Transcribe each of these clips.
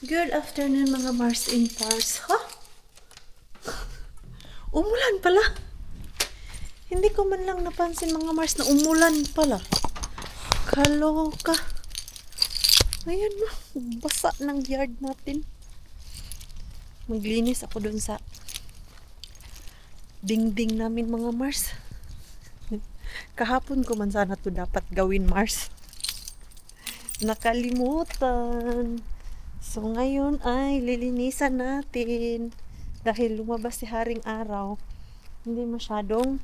Good afternoon mga Mars in Pars. Ha? Umulan pala. Hindi ko man lang napansin mga Mars na umulan pala. Kaloka. Ayan na. Basa ng yard natin. Maglinis ako dun sa dingding namin mga Mars. Kahapon ko man sana to dapat gawin Mars. Nakalimutan. So ngayon ay lilinisan natin. Dahil lumabas si Haring Araw, hindi masyadong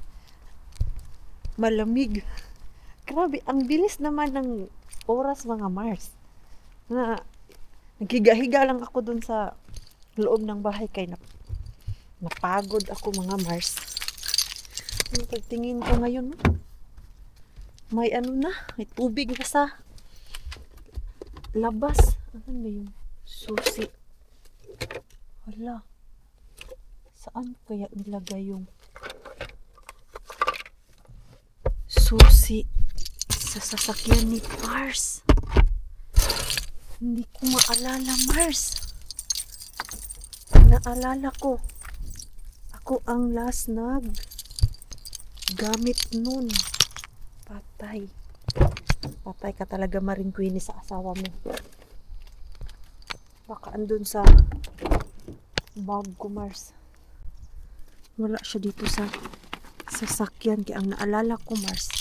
malamig. Grabe, ang bilis naman ng oras mga Mars. Naghiga-higa lang ako dun sa loob ng bahay kay napagod ako mga Mars. Pagtingin ko ngayon, may ano na, may tubig na sa labas. Ano ba yung susi? Hala. Saan kaya nilagay yung susi sa sasakyan ni Mars? Hindi ko maalala, Mars. Naalala ko. Ako ang last gamit nun. Patay. Patay ka talaga, Maring Queenie, sa asawa mo. Baka andun sa bag ko, Mars. Wala siya dito sa sasakyan. Kaya ang naalala ko, Mars,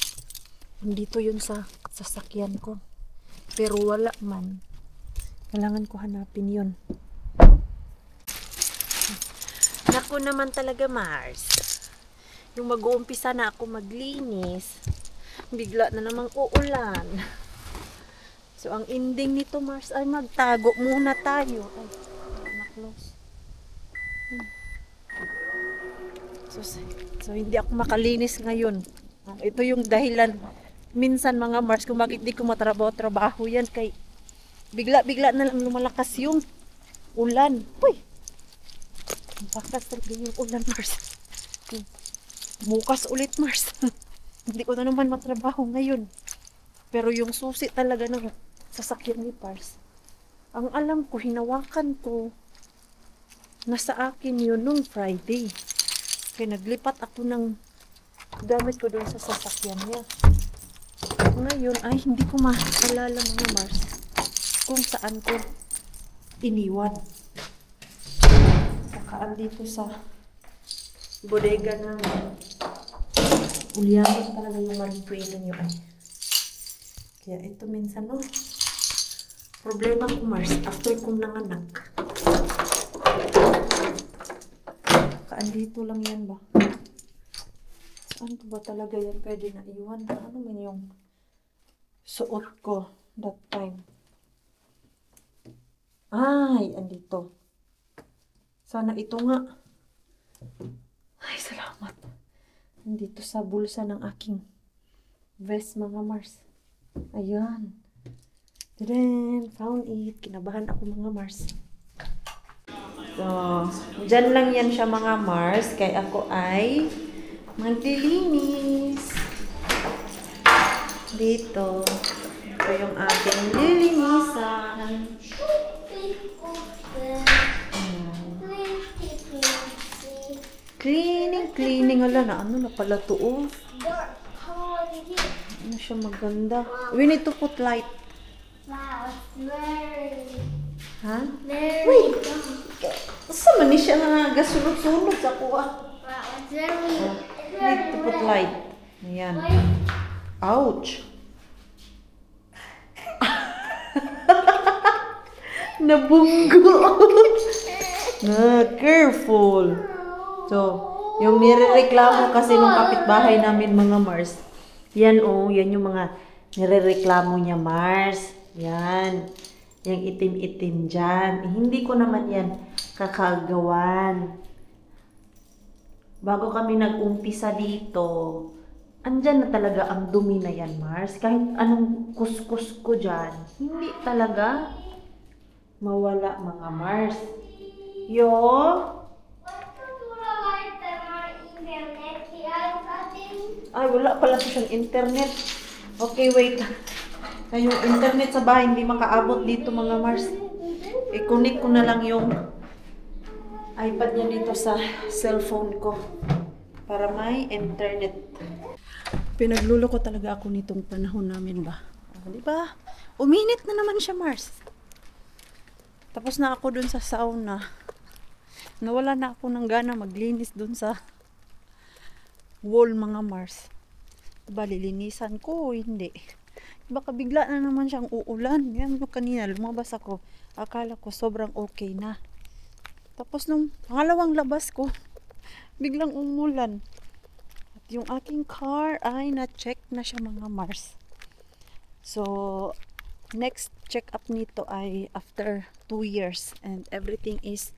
dito yun sa sasakyan ko. Pero wala man. Kailangan ko hanapin yun. Naku naman talaga, Mars. Yung mag-uumpisa na ako maglinis, bigla na namang uulan. So, ang ending nito, Mars, ay magtago muna tayo. Ay, na-close. So, hindi ako makalinis ngayon. Ito yung dahilan minsan mga Mars kung bakit di ko matrabaho yan. Kay bigla-bigla na lang lumalakas yung ulan. Uy! Bakas talaga yung ulan, Mars. Bukas ulit, Mars. Hindi ko na naman matrabaho ngayon. Pero yung susi talaga ng sasakyan ni Pars, ang alam ko, hinawakan ko, nasa akin yun nung Friday. Kaya naglipat ako ng gamit ko doon sa sasakyan niya. Ngayon ay hindi ko maalala mga Mars kung saan ko iniwan. Saka dito sa bodega ng ulyamin talaga yung Maring Queenie nyo ay. Kaya ito minsan, no? Problema ko, Mars, after kong nanganak. Kaandito lang yan ba? Saan ko ba talaga yan pwede na iwan? Ano man yung suot ko that time? Ay, andito. Sana ito nga. Ay, salamat. Andito sa bulsa ng aking vest, mga Mars. Ayan. Then, found it. Kinabahan ako mga Mars. So, dyan lang yan siya mga Mars. Kaya ako ay maglilinis. Dito. Ito yung ating lilinisan. Cleaning. Ala na. Ano na pala to? Oh. Ano siya maganda. We need to put light. Wow, it's very... Ha? Very... Wait! Saan man siya nga gasunod-sunod sa kuha? Wow, it's very... Need to put light. Ayan. Ouch! Nabunggo! Careful! So, yung nirereklamo kasi nung kapitbahay namin mga Mars, yan oh, yan yung mga nirereklamo niya Mars. Yan. Yung itim-itim dyan. Eh, hindi ko naman yan kakagawan. Bago kami nag-umpisa dito, andyan na talaga ang dumi na yan, Mars. Kahit anong kuskus ko dyan, hindi talaga mawala mga Mars. Yo? Ay, wala pala siyang internet. Okay, wait. Yung internet sa bahay hindi makaabot dito mga Mars. I-connect ko na lang yung iPad niya dito sa cellphone ko para may internet. Pinaglulo ko talaga ako nitong panahon namin ba? Di ba? Uminit na naman siya, Mars. Tapos na ako dun sa sauna. Nawala na ako ng gana maglinis dun sa wall, mga Mars. Diba, lilinisan ko? Hindi. Baka bigla na naman siyang uulan. Yan, kanina lumabas ako. Akala ko sobrang okay na. Tapos nung pangalawang labas ko, biglang umulan. At yung aking car ay na-check na siya, mga Mars. So, next check-up nito ay after 2 years. And everything is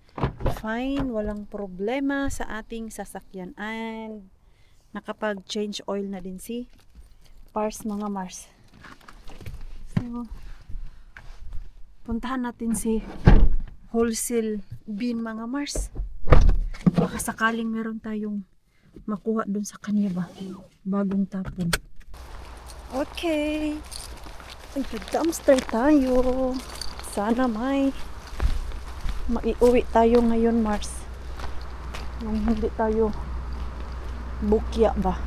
fine. Walang problema sa ating sasakyan. And nakapag-change oil na din si Pars, mga Mars. So, puntahan natin si wholesale bin, mga Mars. Baka sakaling meron tayong makuha dun sa kanya ba, bagong tapon. Okay, nag-dumpster tayo. Sana may maiuwi tayo ngayon, Mars. Nung hindi tayo bukya ba.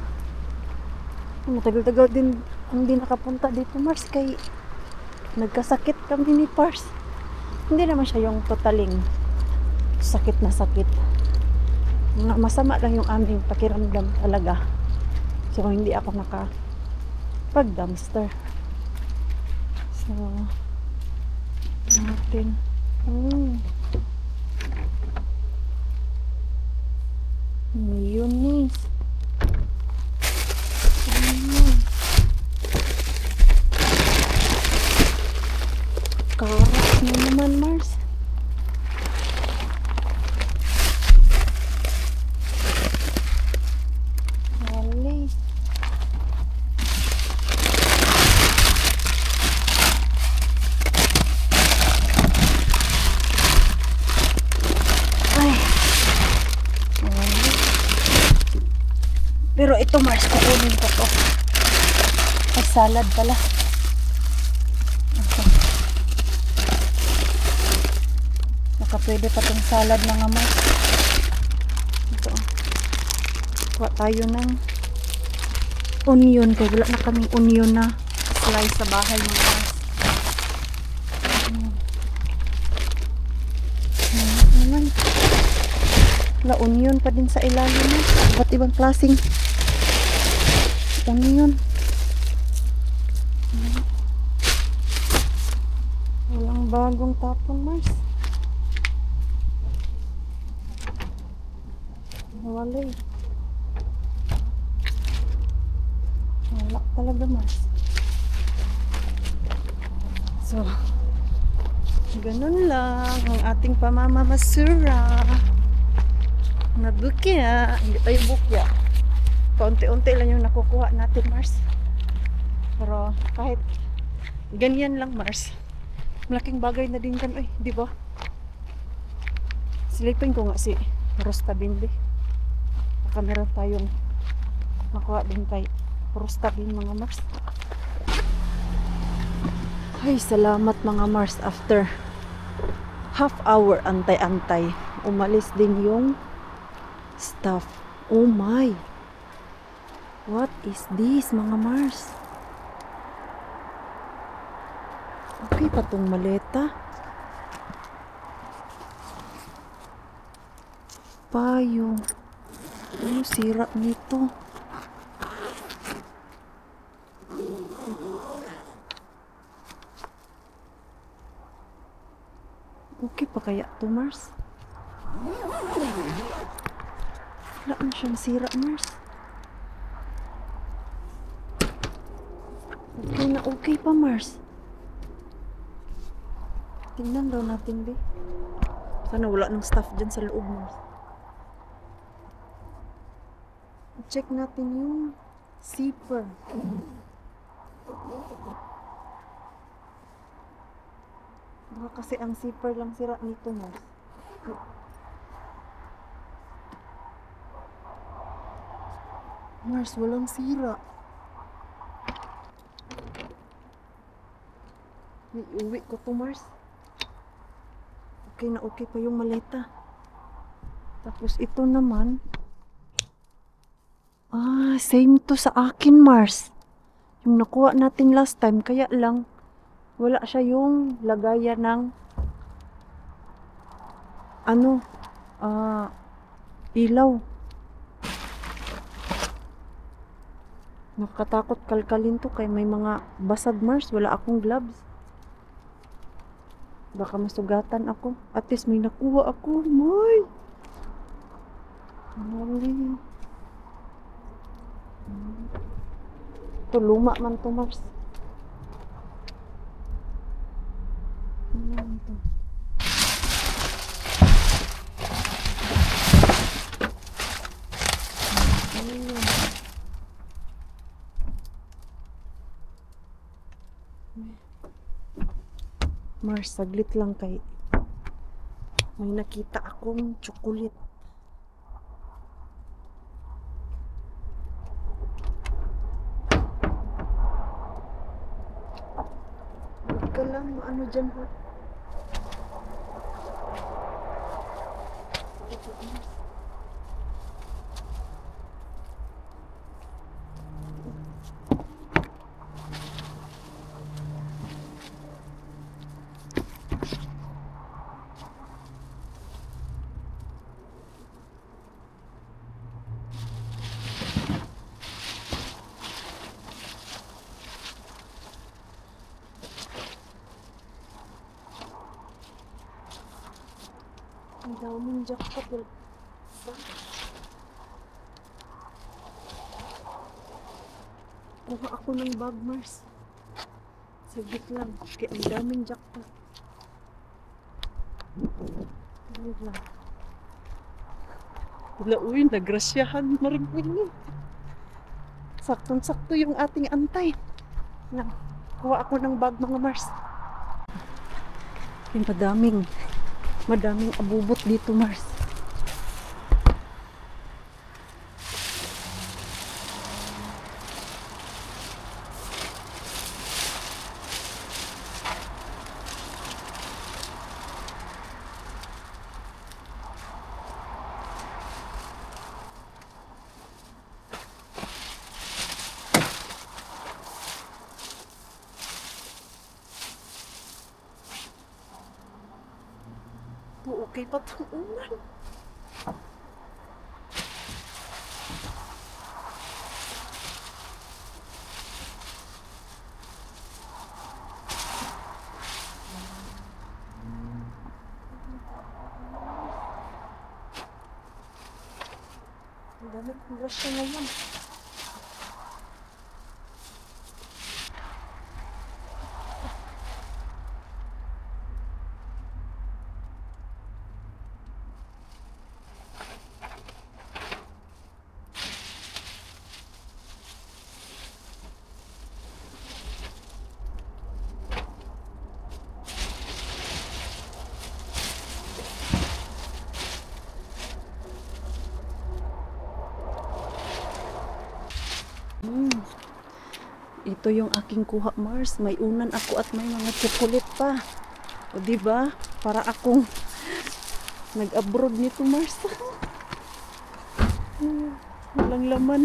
Matagal-tagal din hindi nakapunta dito, Mars, kay nagkasakit kami ni Pars. Hindi naman siya yung totaling sakit na sakit. Masama lang yung aming pakiramdam talaga. So, hindi ako pag-dumpster. So, natin. Mayonnaise. Karas na naman, Mars. Wali. Ay. Wali. Pero ito, Mars, kukunin ko to. Ay, salad pala. Pwede pa tong salad, mga Mars. Ito. Kuha tayo ng onion. Kaya wala na kaming onion na slice sa bahay, mga Mars. Naman. Wala, onion pa din sa ilalim. Ba't ibang klaseng onion? Walang bagong tapon, Mars. Wala. Wala talaga, Mars. So, ganun lang ang ating pamamamasura. Nabukya. Hindi tayo bukya. Paunti-unti lang yung nakukuha natin, Mars. Pero kahit ganyan lang, Mars, malaking bagay na din kan. Ay, di ba? Silipin ko nga si Rosta Bindi. Baka meron tayong makuha din kay Rosta Bin, mga Mars. Ay, salamat, mga Mars. After half hour antay-antay, umalis din yung stuff. Oh my! What is this, mga Mars? Okay pa tong maleta. Payong. Ano sira nito? Okay pa kaya to, Mars? Wala na siyang sira, Mars. Okay na okay pa, Mars. Tingnan daw natin, be. Sana wala ng stuff dyan sa loob, Mars. Check natin yung zipper. Baka kasi ang zipper lang sira nito, Mars. Mars, walang sira. Iuwi ko to, Mars. okay na okay pa yung maleta. Tapos ito naman, same to sa akin, Mars. Yung nakuha natin last time, kaya lang wala siya yung lagayan ng ilaw. Nakatakot kalkalin to kay may mga basag, Mars. Wala akong gloves. Baka masugatan ako. At least may nakuha ako. May! Mali. Ito, luma man to, Mars. Ano man to? Ayun. Mars, saglit lang kay may nakita akong chocolate. Huwag ka lang ano dyan, ha? Ang daming jackpot. Kuha ako ng bag, Mars. Saglit lang. Kaya ang daming jackpot. Saglit lang. Wala, uy, nagrasyahan. Marigwin. Saktong-sakto yung ating antay. Lang. Kuha ako ng bag, mga Mars. Yung madaming abubot dito, Mars. Okay pa itong ulan. Ang dami kong grasya ngayon. Ito yung aking kuha, Mars. May unan ako at may mga chocolate pa. O diba? Para akong nag-abroad nito, Mars. Walang laman.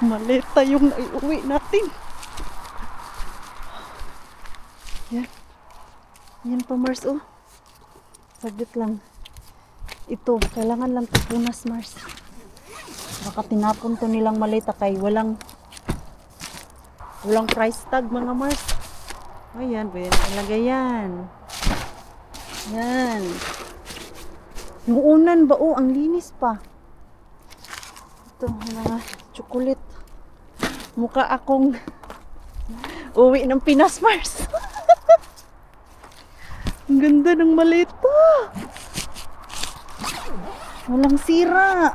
Maleta yung naiuwi natin. Yan. Yan pa, Mars, oh. Saglit lang. Ito, kailangan lang tapunas, Mars. Baka tinapon to nilang maleta kay walang price tag, mga Mars. Ayan, pwede na ilagay yan. Yan. Yung unan ba? Oh, ang linis pa. Ito, mga chocolate. Mukha akong uwi ng Pinas, Mars. Ang ganda ng maleta. Walang sira.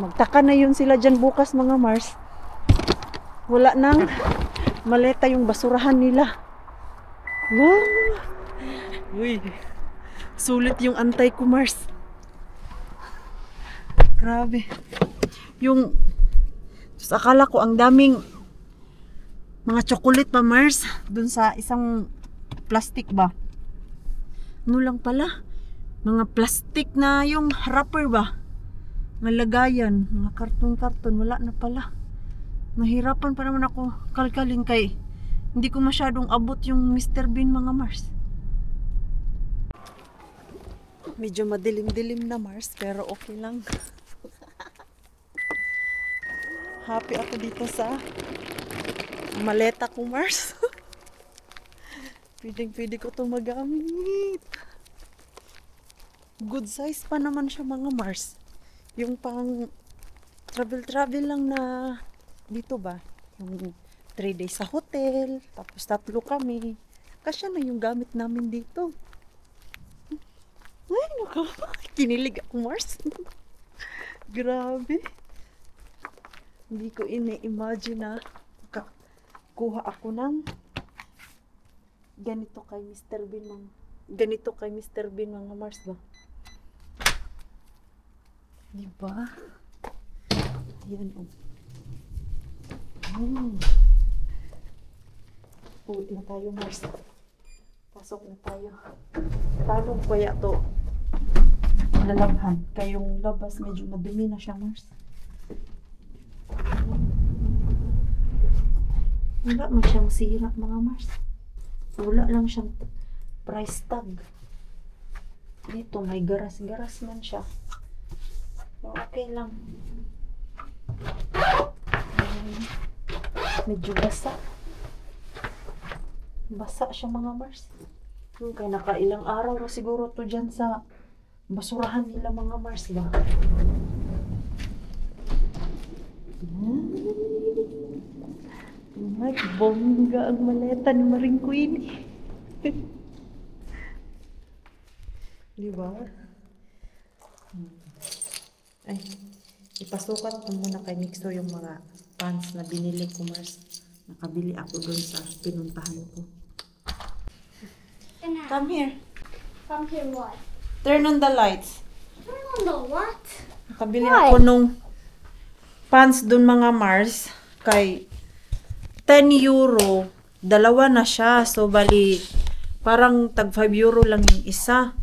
Magtaka na yun sila dyan bukas, mga Mars. Wala nang maleta yung basurahan nila. Wow! Uy, sulit yung antay ko, Mars. Grabe. Akala ko ang daming mga chocolate pa, Mars. Dun sa isang plastic ba? Ano lang pala? Mga plastic na yung wrapper ba? Mga lagayan, mga karton-karton, wala na pala. Nahirapan pa naman ako kalkalin kay hindi ko masyadong abot yung Mr. Bean mga Mars. Medyo madilim-dilim na Mars, pero okay lang. Happy ako dito sa maleta ko Mars. Pwede ko itong magamit. Good size pa naman siya mga Mars. Yung pang travel lang na dito ba? Yung 3 days sa hotel, tapos 3 kami. Kasya na yung gamit namin dito. Ay, naka. Kinilig ako Mars. Grabe. Hindi ko ini-imagine na kuha ako ng ganito kay Mr. Bean mga Mars ba? Diba? Yan o. Uwi na tayo Mars. Pasok na tayo. Paano kaya to lalabhan? Kaya yung labas medyo madumi na siya Mars. Wala man siyang sira mga Mars. Wala lang siyang price tag. Dito may garas-garas man siya. Okay lang. Medyo basa. Basa siya mga Mars. Kaya nakailang araw na siguro to dyan sa basurahan nila mga Mars ba? Bongga ang maleta ni Maring Queenie. Di ba? Ay, ipasukat ko muna kay Mixo yung mga pants na binili ko Mars. Nakabili ako doon sa pinuntahan ko. Come here. Come here, what? Turn on the lights. Turn on the what? Nakabili Why? ako nung pants doon mga Mars. Kay 10 euro. Dalawa na siya. So, bali, parang tag 5 euro lang yung isa.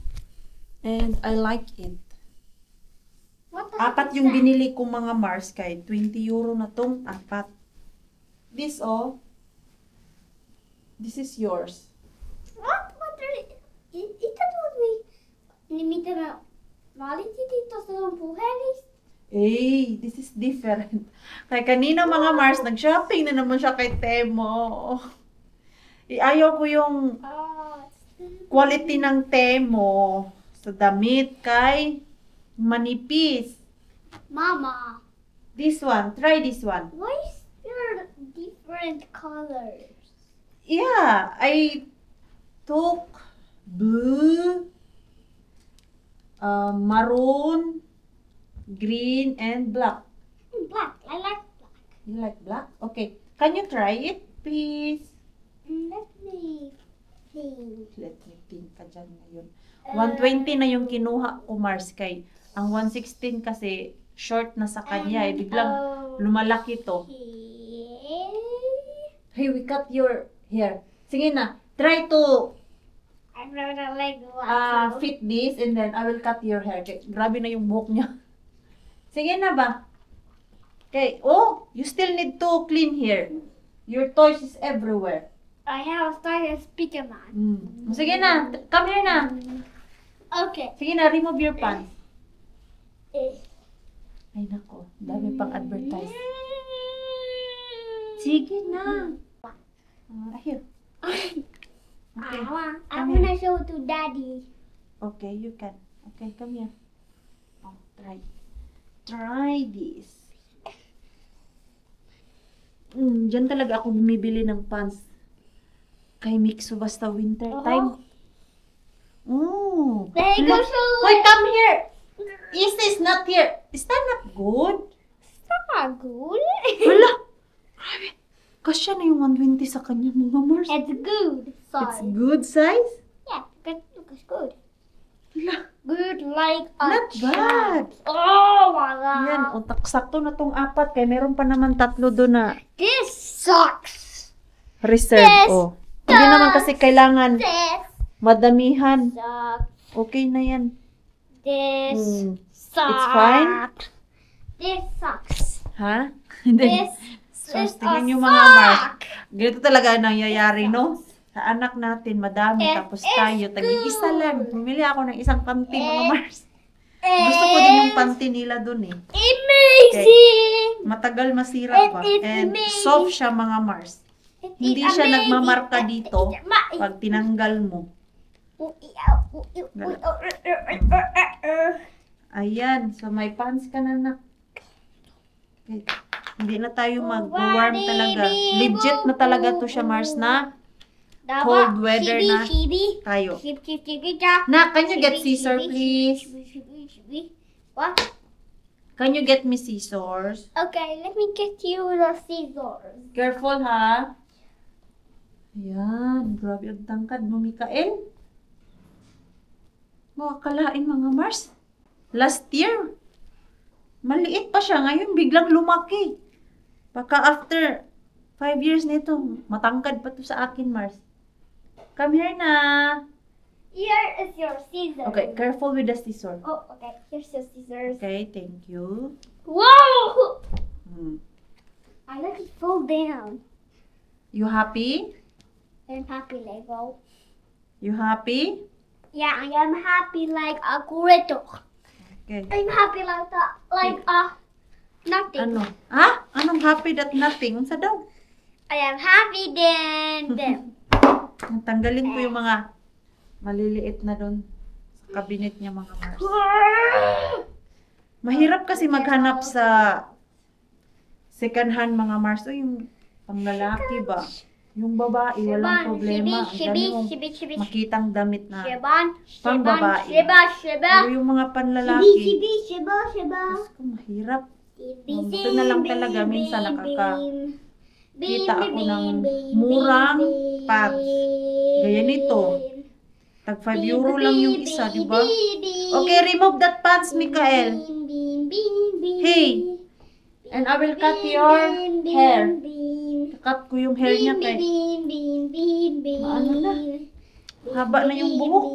And I like it. What the Apat heck is yung that? binili ko mga Mars. Kay 20 euro na tong apat. This this is yours. What? What are Ita tuli. Nimitta mä valitsin tuosta sun puhelista. Eh, this is different. Kay kanina mga Mars, nag-shopping na naman siya kay Temo. Ayaw ko yung Oh, quality ng Temo sa damit kay manipis. Mama, This one, try this one. why is there different colors? Yeah, I took blue, maroon, green, and black. Black. I like black. You like black? Okay. Can you try it, please? Let me think. Let me think ka dyan ngayon. 120 na yung kinuha ko, Mars, kay ang 116 kasi short na sa kanya. Biglang lumalaki to. Okay. Hey, we cut your hair. Sige na. Try to I'm gonna like what? fit this and then I will cut your hair. Okay, grabe na yung buhok niya. Sige na ba? Okay. Oh, you still need to clean here. Your toys is everywhere. I have started speaker man. Sige na. Come here na. Okay. Sige na, remove your pants. Eh. Ay nako, dami pang advertise. Sige na. Here. Okay. I wanna show to daddy. Okay, you can. Okay, come here. Oh, try. Try this. Diyan talaga ako bumibili ng pants. Kay Mixo basta winter time. Oh. There you go, Look. show Wait, it. come here. Is not here. Is that not good? It's not good. Wala. Grabe. Kasya na yung 120 sa kanya, mga Mars. It's good. It's Sorry. good size? Yeah, good. Look, it's good. Wala. Good like a Not bad. Oh my god. Yan, sakto na tong apat. Kaya meron pa naman 3 doon na This sucks. reserve. Yes. Oh. Hindi naman kasi kailangan This madamihan. sucks. Okay na yan. This Mm. sucks. It's fine? This sucks. Ha? Hindi. This So, is tingnan a yung mga Mars. suck. Ganito talaga ang nangyayari, no? Sa anak natin, madami. It Tapos is tayo, tag-iisa good. lang. Bumili ako ng isang panty, mga It Mars. Gusto ko din yung panty nila dun eh. Amazing. Matagal masira It pa. is And amazing. soft siya, mga Mars. It Hindi is siya amazing. nagmamarka It dito is amazing. pag tinanggal mo. Ayan. So, may pants ka na na. Okay. Hindi na tayo mag-warm talaga. Legit na talaga to siya, Mars, na cold weather na tayo. Na, can you get scissor, please? What? Can you get me scissors? Okay, let me get you the scissors. Careful, ha? Ayan. Grabe ang tangkad mo, Mikael. Makakalain, mga Mars. Last year, maliit pa siya. Ngayon, biglang lumaki. Baka after 5 years nito, matangkad pa to sa akin, Mars. Come here na. Here is your scissors. Okay, careful with the scissor. Oh, okay. Here's your scissors. Okay, thank you. Whoa! Hmm. I let it fall down. You happy? I'm happy, Lego. You happy? Yeah, I am happy like a griddle. Okay. I'm happy like nothing. Ano? Ha? Anong happy that nothing? Sa daw? I am happy then. Tanggalin ko yung mga maliliit na doon sa cabinet niya, mga Mars. Mahirap kasi maghanap sa second hand, mga Mars. O yung panglalaki ba? Yung babae, walang problema. Ang dami mong makitang damit na pang babae. Pero yung mga panlalaki, Diyos ko, mahirap. Ito na lang talaga, minsan kita ako ng murang pants. Gaya nito. Tag 5 euro lang yung isa, di ba? Okay, remove that pants, Mikael. Hey, and I will cut your hair. Cut ko yung hair niya kay ano na? Haba na yung buhok.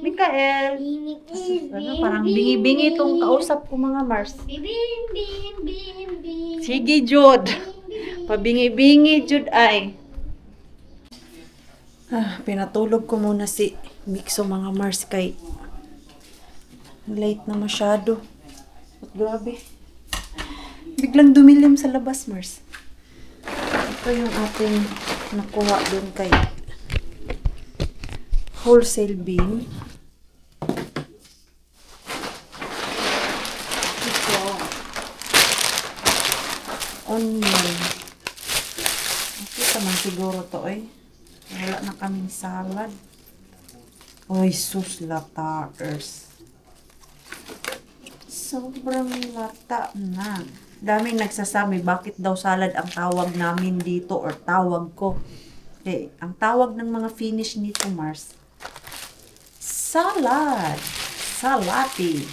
Mikael. Ano, parang bingi-bingi itong kausap ko, mga Mars. Sige, Jud. Pabingi-bingi, Jud ay. Pinatulog ko muna si Mixo, mga Mars, kay late na masyado. At grabe. Biglang dumilim sa labas, Mars. Ito yung ating nakuha dun kay wholesale bin. Ito. Onion. Nakita man siguro to, eh. Wala na kaming salad. Oy, sus, lataers. Sobrang lata na. Daming nagsasabi, bakit daw salad ang tawag namin dito or tawag ko. Eh, ang tawag ng mga Finnish nito, Mars, salad. Salati.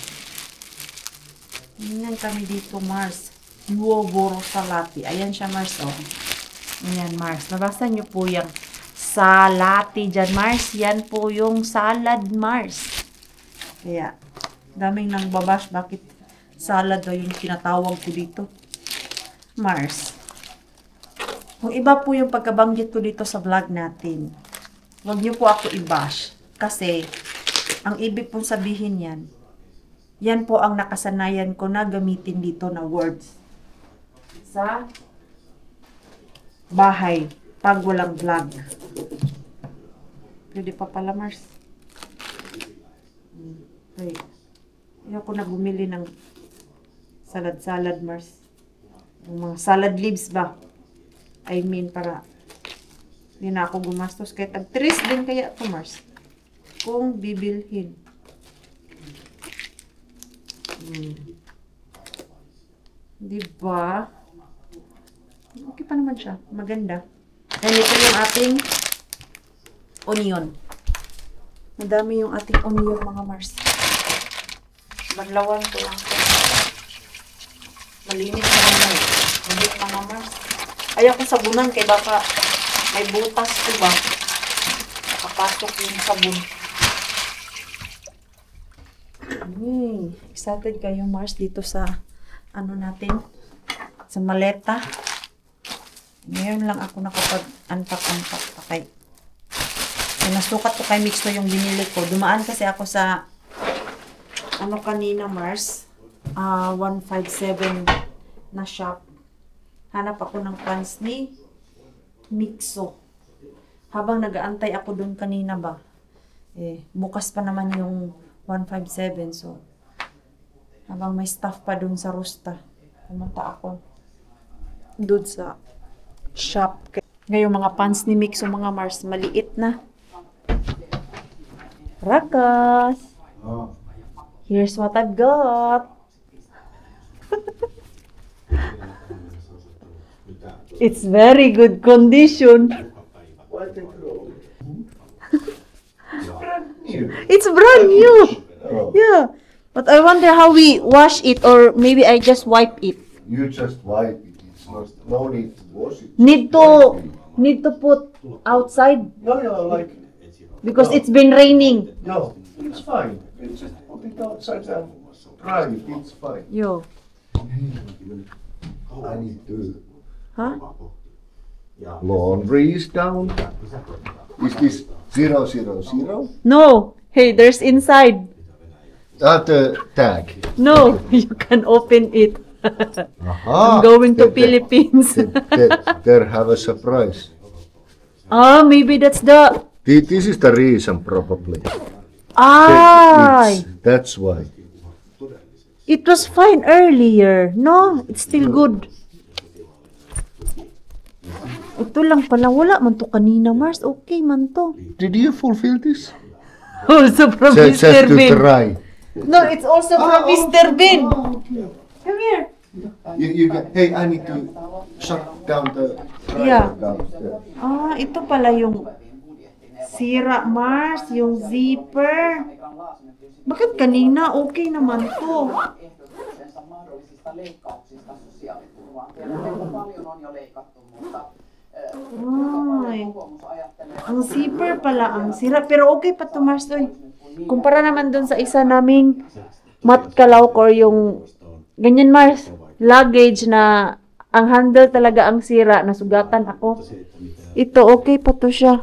Yan kami dito, Mars. Nuovoro salati. Ayan siya, Mars, oh. Ayan, Mars. Nabasa niyo po yung salati dyan, Mars. Yan po yung salad, Mars. Kaya, daming nang babash, bakit salad daw yung tinatawag ko dito, Mars. Kung iba po yung pagkabanggit ko dito sa vlog natin, huwag niyo po ako i-bash. Kasi, ang ibig pong sabihin yan po ang nakasanayan ko na gamitin dito na words sa bahay pag walang vlog. Pwede pa pala, Mars. Okay. Ayoko na bumili ng salad, Mars. Yung mga salad leaves ba? I mean, para hindi na ako gumastos. Kaya tag-3 din kaya ito, Mars. Kung bibilhin. Diba? Okay pa naman siya. Maganda. And ito yung ating onion. Madami yung ating onion, mga Mars. Banlawan ko lang ito. Malinis na naman. Hindi, mga Mars. Ayaw ko sabunan kay baka May butas ko ba? Nakapasok yung sabon. Excited kayo, Mars, dito sa ano natin? Sa maleta. Ngayon lang ako nakapag-unpack pa kay. Nasukat ko kay Mixto yung binili ko. Dumaan kasi ako sa ano kanina, Mars. 157 na shop. Hanap ako ng pants ni Mixo. Habang nag-aantay ako doon kanina ba, bukas pa naman yung 157. So, habang may staff pa doon sa Rusta, pumunta ako doon sa shop. Ngayon mga pants ni Mixo, mga Mars, maliit na. Rakas! Here's what I've got. It's very good condition. It's brand new. Yeah. But I wonder how we wash it, or maybe I just wipe it. You just wipe it. It's not, no need to wash it. Need to put outside No, like because it's been raining. no, it's fine. You just put it outside and dry it. It's fine. Yo. I need to. Huh? Laundry is down. Is this 000? No. Hey, there's inside. The tag. No, you can open it. Aha. I'm going to There- Philippines. there have a surprise. Maybe that's the. This is the reason, probably. Ay, That's why. it was fine earlier. No, it's still good. Ito lang pala, wala man to kanina, Mars. Okay man to. Did you fulfill this? Also from Just Mr. to Bean. try. No, it's also from Mr. Bean. Come here. You can, hey, I need to shut down the dryer Yeah. downstairs. Ito pala yung sira, Mars, yung zipper. Bakit kanina okay naman to? ehdotuksensa mahdollisista leikkauksista sosiaaliturvaan. Tiedämme, että paljon on jo leikattu, mutta Ay, kokoomus ajattelee, ang zipper pala ang sira. Pero okay pa to, Mars. Oy. Kumpara naman dun sa isa naming matkalaw or yung ganyan, Mars. Luggage na ang handle talaga ang sira. Nasugatan ako. Ito, okay pa to siya.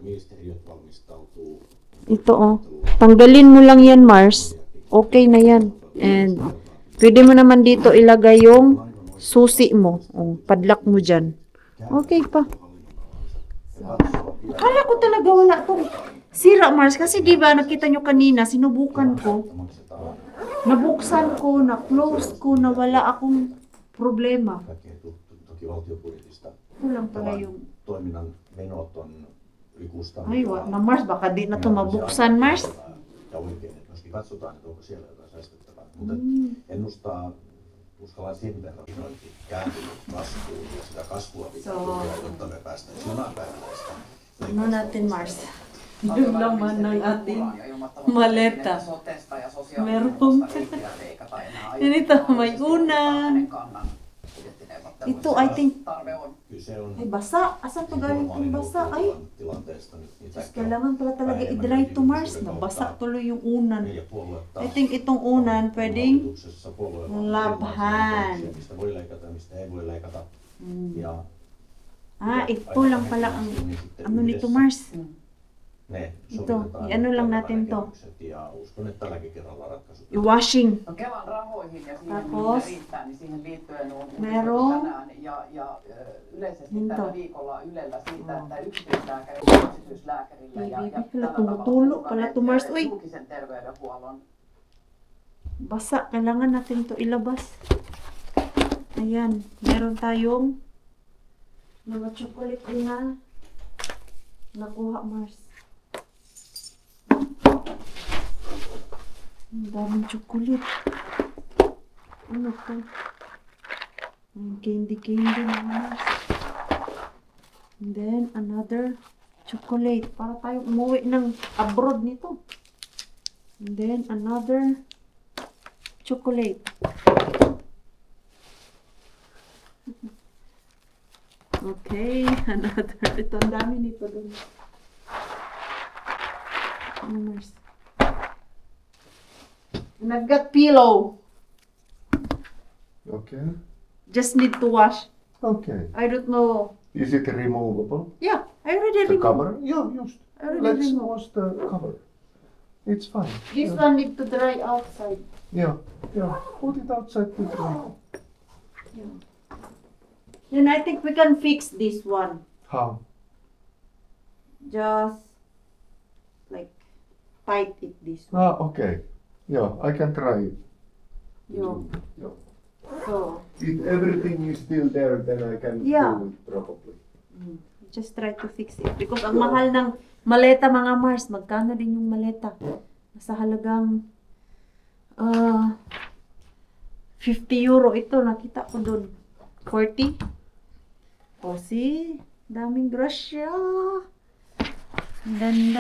Ministeriöt valmistautuu. Ito, oh. Tanggalin mo lang yan, Mars. Okay na yan. And, pwede mo naman dito ilagay yung susi mo. Oh, padlock mo dyan. Okay pa. Akala ko talaga wala tong sira, Mars. Kasi di ba nakita nyo kanina, sinubukan ko. Nabuksan ko, na-close ko, na wala akong problema. Kaikkea toki valtiobudjetista. Kulang pala yung... Toiminnan menot on yli 600 Ay, na Mars, baka di na to mabuksan, Mars. Ja oikein, että myöskin katsotaan, että onko siellä jotain säästettävää. Mutta ennustaa, uskallan sen verran, vihdoinkin kääntynyt kasvuun ja sitä kasvua pitää tukea, jotta me päästäisiin jonain päivänä sitä. Ano natin, Mars? Yung laman ng ating maleta. sotesta ja Meron. sosiaaliturvasta ei pidä leikata enää. Yan ito, may unan. Hänen kannan budjettineuvotteluissa. Ito, I think... Tarve on. Kyllä se on Ay, basa. Asan to galing kung basa? Ay, tilanteesta nyt niitä Diyos, kailangan pala talaga i-dry to, Mars. Nabasa tuloy yung unan. 4 puoluetta. I think itong unan pwedeng Hallituksessa puolueilla on labhan. erilaisia, mistä voi leikata ja mistä ei voi leikata. Ja Ito lang pala ang ano nito, Mars. ne Ito, sovitetaan i-ano lang nämä natin to. näkemykset ja uskon, että tälläkin kerralla ratkaisut. I-washing. No, Kelan rahoihin ja siihen, Tapos, mihin ne riittää, niin siihen liittyen on meron. tänään ja yleisesti Hinto. tällä viikolla Ylellä siitä, että yksityislääkärillä ja yksityislääkärillä ja Baby, tällä pala tavalla tumutulo on pala ne, to, Mars. Uy, julkisen terveydenhuollon basa. Kailangan natin to ilabas. Ayan, meron tayong mga chocolate na nakuha, Mars. Ang daming chocolate. Ano to? Ang candy na, Mars. And then, another chocolate. Para tayong umuwi ng abroad nito. And then, another chocolate. Okay, another. Ito, ang dami nito dun. Mars. And I've got pillow. Okay. Just need to wash. Okay. I don't know. Is it removable? Yeah, I already The removed. cover? Yeah, just I already let's removed. wash the cover. It's fine. This yeah. one need to dry outside. Yeah, yeah. Put it outside to dry. Then I think we can fix this one. How? Just like tight it this way. Ah, okay. Yeah, I can try it. Yo. Yeah. So, If everything is still there, then I can Yeah. do it probably. just try to fix it. Because ang mahal ng maleta mga Mars, magkano din yung maleta? Nasa halagang 50 euro ito, nakita ko dun. 40. O see, daming grasya. Dan,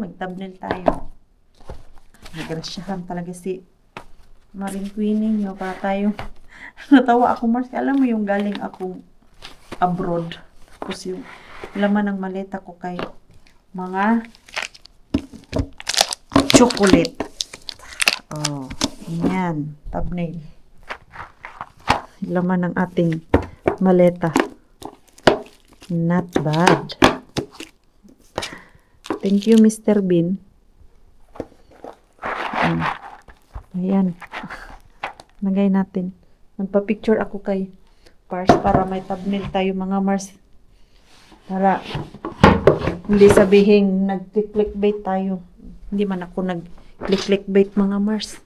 mag-thumbnail tayo. Nagrasyahan talaga si Maring Queenie nyo para tayo. Natawa ako, Mars. Alam mo yung galing akong abroad. Tapos yung laman ng maleta ko kay mga chocolate. Oh, yan. Thumbnail. Laman ng ating maleta. Not bad. Thank you, Mr. Bean. Ayan. Lagay natin. Magpa-picture ako kay Pars para may thumbnail tayo mga Mars. Para hindi sabihin nag-clickbait tayo. Hindi man ako nag-clickbait mga Mars.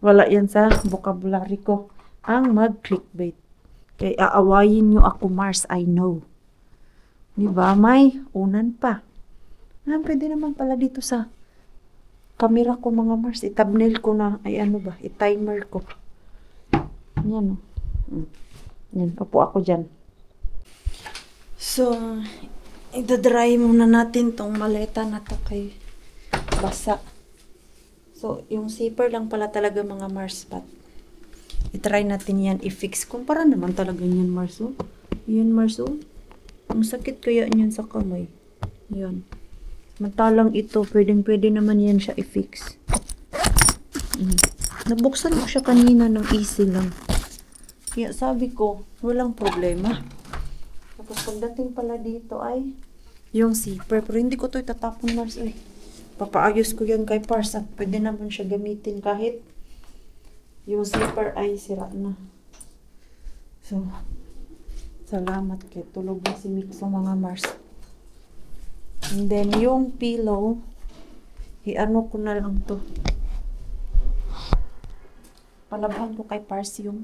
Wala yan sa vocabulary ko. Ang mag-clickbait. Kaya aawayin nyo ako Mars, I know. Diba? May unan pa. Pwede naman pala dito sa camera ko mga Mars. I-thumbnail ko na, ay ano ba, i-timer ko. Yan o. Yan, upo ako dyan. So, i-dry muna natin tong maleta na to kay basa. So, yung zipper lang pala talaga mga Mars. But, i-try natin yan i-fix. Kumpara naman talaga yan Mars. Oh. Yan Mars. Oh. Ang sakit kaya niyan sa kamay. Yan. Mantalang ito, pwedeng-pwede naman yan siya i-fix. Nabuksan ko siya kanina ng easy lang. Kaya sabi ko, walang problema. Tapos pagdating pala dito ay yung zipper. Pero hindi ko to itatapon Mars. Ay, papaayos ko yan kay Pars at pwede naman siya gamitin kahit yung zipper ay sira na. So, salamat kay tulog na si Mixo mga Mars. And then, yung pillow, i-ano ko na lang to. Palabhan ko kay Pars yung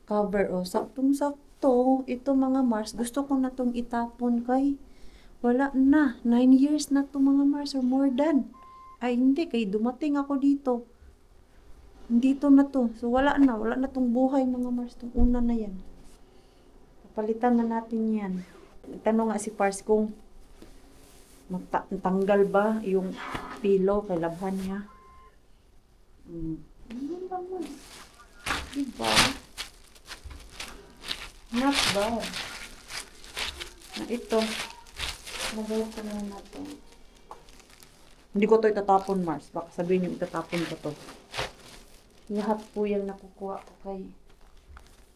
cover. O, saktong-sakto. Ito mga Mars, gusto ko na tong itapon kay wala na. 9 years na to mga Mars or more than. Ay, hindi. Kay dumating ako dito. Dito na to. So, wala na. Wala na tong buhay mga Mars. Tong una na yan. Palitan na natin yan. Tanong nga si Pars kung tanggal ba yung pillow kay labhan niya. Ano lang mo? Diba? Not bad. Na ito. Lagay ko na natin. Hindi ko to itatapon Mars. Baka sabihin yung itatapon ko to. Lahat po yung nakukuha ko kay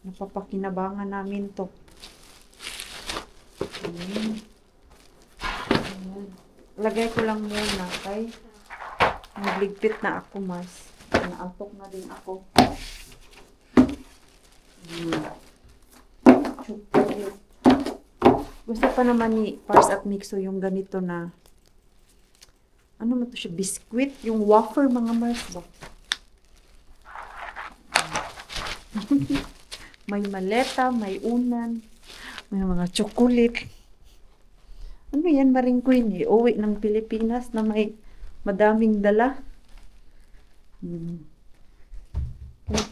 napapakinabangan namin to. Ayan. Lagay ko lang muna kay nagligpit na ako Mars. Naantok na din ako. Gusto pa naman ni Pars at Mixo yung ganito na ano mo to siya? Biscuit? Yung wafer mga Mars ba? May maleta, may unan, may mga chocolate. Ano yan, Maring Queenie? Uwi ng Pilipinas na may madaming dala.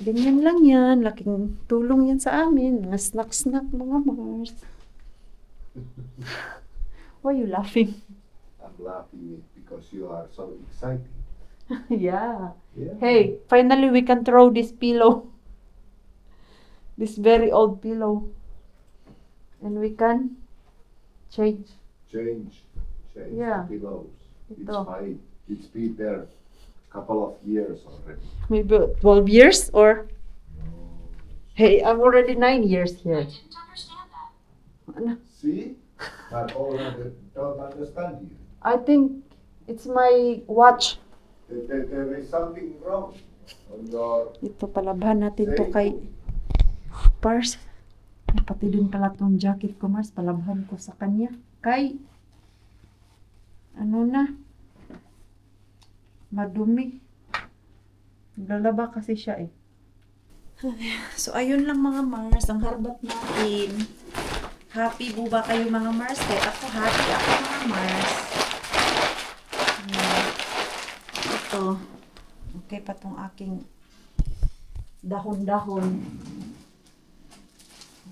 Ganyan lang yan. Laking tulong yan sa amin. Mga snack-snack, mga Mars. Why are you laughing? I'm laughing because you are so excited. Yeah. Yeah. Hey, finally we can throw this pillow. This very old pillow. And we can change. Change Yeah. the pillows. It's Ito. fine. It's been there couple of years already. Maybe 12 years or... Hey, I'm already 9 years here. Ano? See? But all don't understand you. I think it's my watch. There is something wrong on your Ito, palabhan natin to kay Pars. Ay, pati din pala tong jacket ko, Mars. Palabhan ko sa kanya. Kay, ano na, madumi. Naglalaba kasi siya eh. So, ayun lang mga Mars, ang harbat natin. Happy po ba kayo mga Mars? Kaya ako happy ako mga Mars. Ito. Okay pa tong aking dahon-dahon.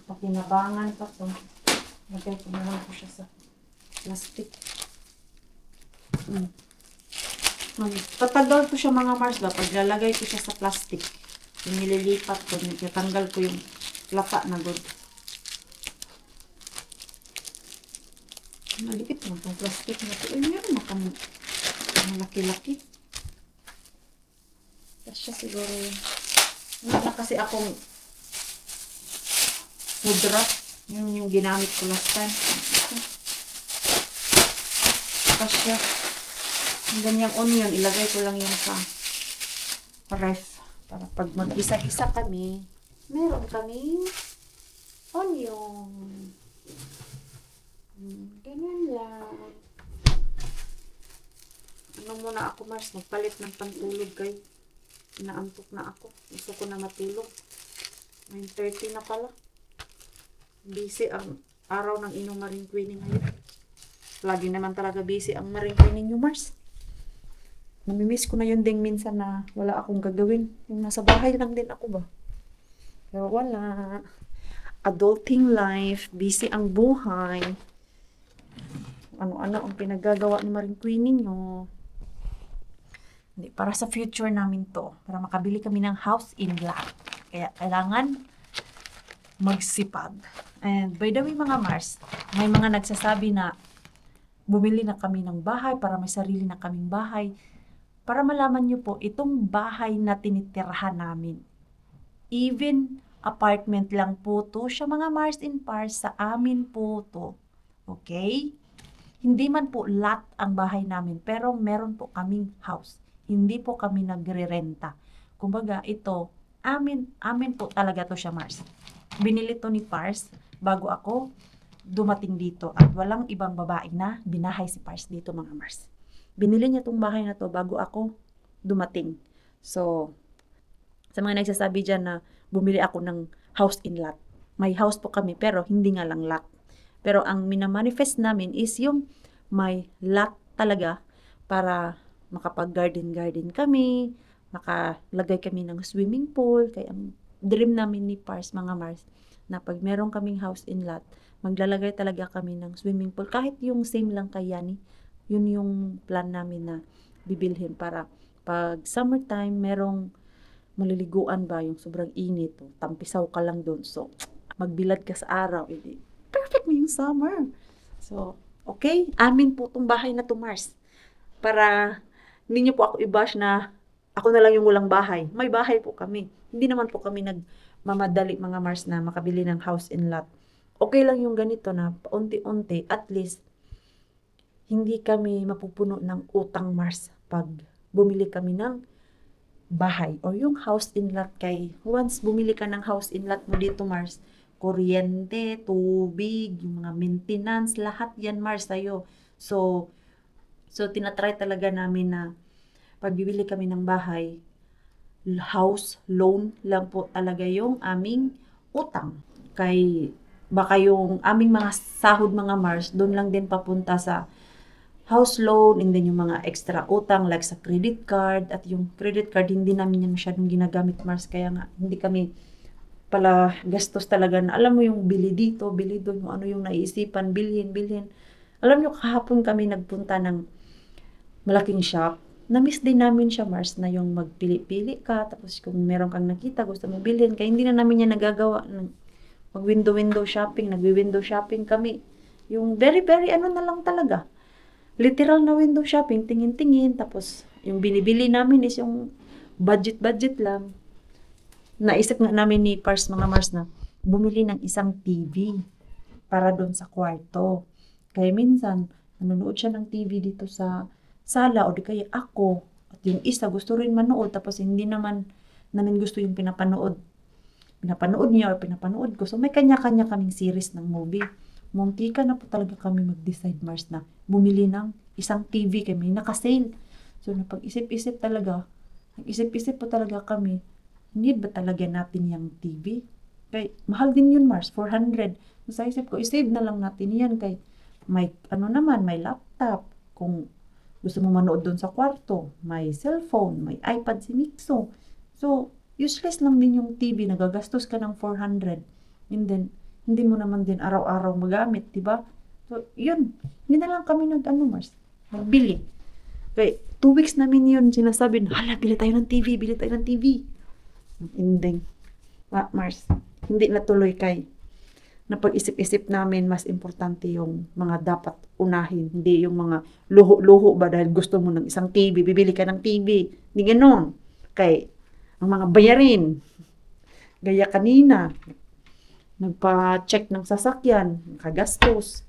Pakinabangan pa to. Lagay ko na lang po siya sa plastic. Tatagal ko siya mga Mars ba? Pag lalagay ko siya sa plastic, yung nililipat ko, nagtatanggal ko yung lata na good. Maliit mo itong plastic na ito. Meron na kami malaki-laki. Tapos siya siguro yun. Meron na kasi akong pudra. Yun yung ginamit ko last time. Tapos siya. Ang ganyang onion, ilagay ko lang yung sa ref. Para pag mag-isa-isa kami, meron kaming onion. Ganyan lang. Ano muna ako, Mars? Magpalit ng pantulog kay inaantok na ako. Gusto ko na matulog. 9:30 na pala. Busy ang araw ng inyong Marine Queening ngayon. Lagi naman talaga busy ang Marine Queening nyo, Mars. Namimiss ko na yun ding minsan na wala akong gagawin. Yung nasa bahay lang din ako ba? Pero wala. Adulting life. Busy ang buhay. Ano-ano ang pinagagawa ni Marine Queening nyo. Hindi, para sa future namin to. Para makabili kami ng house in lot. Kaya kailangan magsipag. And by the way mga Mars, may mga nagsasabi na bumili na kami ng bahay para may sarili na kaming bahay. Para malaman nyo po, itong bahay na tinitirahan namin, even apartment lang po to siya mga Mars in Pars, sa amin po to. Okay? Hindi man po lot ang bahay namin, pero meron po kaming house. Hindi po kami nagre-renta. Kumbaga, ito, amin po talaga to siya Mars. Binili to ni Pars bago ako dumating dito at walang ibang babae na binahay si Pars dito mga Mars. Binili niya tong bahay na to bago ako dumating. So, sa mga nagsasabi dyan na bumili ako ng house in lot. May house po kami pero hindi nga lang lot. Pero ang minamanifest namin is yung may lot talaga para makapag-garden kami, makalagay kami ng swimming pool. Kaya ang dream namin ni Pars mga Mars na pag meron kaming house in lot, maglalagay talaga kami ng swimming pool. Kahit yung same lang kay Yani, yun yung plan namin na bibilhin para pag summertime, merong maliliguan ba yung sobrang init. Tampisaw ka lang doon. So, magbilad ka sa araw. Perfect na yung summer. So, okay. Amin po itong bahay na to Mars. Para hindi nyo po ako i-bash na ako na lang yung walang bahay. May bahay po kami. Hindi naman po kami nagmamadali mga Mars na makabili ng house in lot. Okay lang yung ganito na paunti-unti. At least, hindi kami mapupuno ng utang Mars pag bumili kami ng bahay o yung house in lot. Kay once bumili ka ng house in lot mo dito Mars, kuryente, tubig, yung mga maintenance, lahat yan Mars sa'yo. So tinatry talaga namin na pag bibili kami ng bahay, house loan lang po talaga yung aming utang. Kay baka yung aming mga sahod mga Mars, doon lang din papunta sa house loan, and then yung mga extra utang like sa credit card. At yung credit card, hindi namin yan masyadong ginagamit Mars. Kaya nga, hindi kami pala gastos talaga na alam mo yung bili dito, bili doon, yung ano yung naisipan, bilhin. Alam nyo, kahapon kami nagpunta ng malaking shop. Na-miss din namin siya Mars na yung magpili-pili ka. Tapos kung meron kang nakita, gusto mo bilhin. Kaya hindi na namin yan nagagawa ng mag-window shopping, nagwi-window shopping kami. Yung very, very ano na lang talaga. Literal na window shopping, tingin-tingin, tapos yung binibili namin is yung budget lang. Naisip nga namin ni Pars, mga Mars, na bumili ng isang TV para doon sa kwarto. Kaya minsan, nanonood siya ng TV dito sa sala, o di kaya ako, at yung isa gusto rin manood, tapos hindi naman namin gusto yung pinapanood niya o pinapanood ko. So may kanya-kanya kaming series ng movie. Muntika na po talaga kami mag-decide, Mars, na bumili ng isang TV kami, naka-sale. So napag-isip-isip po talaga kami, need ba talaga natin yung TV? Kay mahal din yun, Mars, 400. So sa isip ko, isave na lang natin yan, kay may may laptop, kung gusto mo manood doon sa kwarto, may cellphone, may iPad si Mixo. So useless lang din yung TV, nagagastos ka ng 400, and then hindi mo naman din araw-araw magamit, diba? So yun, hindi na lang kami Mars, nagbili. Kaya 2 weeks namin yun sinasabi na, hala, bili tayo ng TV. Hindi. Mars, hindi natuloy, kay napag-isip-isip namin, mas importante yung mga dapat unahin, hindi yung mga luho-luho ba dahil gusto mo ng isang TV, bibili ka ng TV. Hindi ganoon. Kay ang mga bayarin, gaya kanina, nagpa-check ng sasakyan, nakagastos,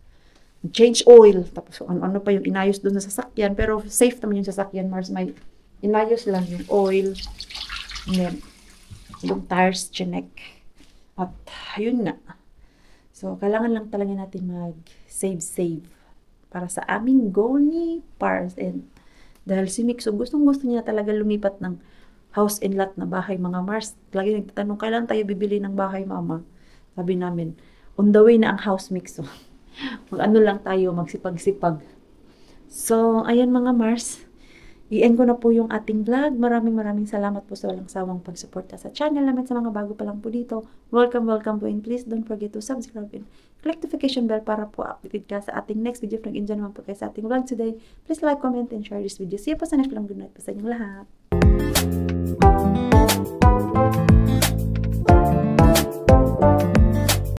change oil, tapos ano pa yung inayos doon sa sasakyan, pero safe naman yung sasakyan, Mars, may inayos lang yung oil, and then yung tires, chinek, at ayun nga. So kailangan lang talaga natin mag-save para sa aming goal ni Pars, and dahil si Mixo gustong-gusto niya talaga lumipat ng house and lot na bahay, mga Mars. Lagi nagtatanong, kailan tayo bibili ng bahay, mama? Sabi namin, on the way na ang house, Mixo. Mag-ano lang tayo, magsipag-sipag. So, ayan mga Mars. I-end ko na po yung ating vlog. Maraming salamat po sa walang sawang pagsuporta sa channel namin, sa mga bago pa lang po dito. Welcome po, and please don't forget to subscribe and click notification bell para po updated ka sa ating next video. If nag-enjoy naman po kayo sa ating vlog today, please like, comment, and share this video. See you po sa next vlog. Good night po sa inyong lahat.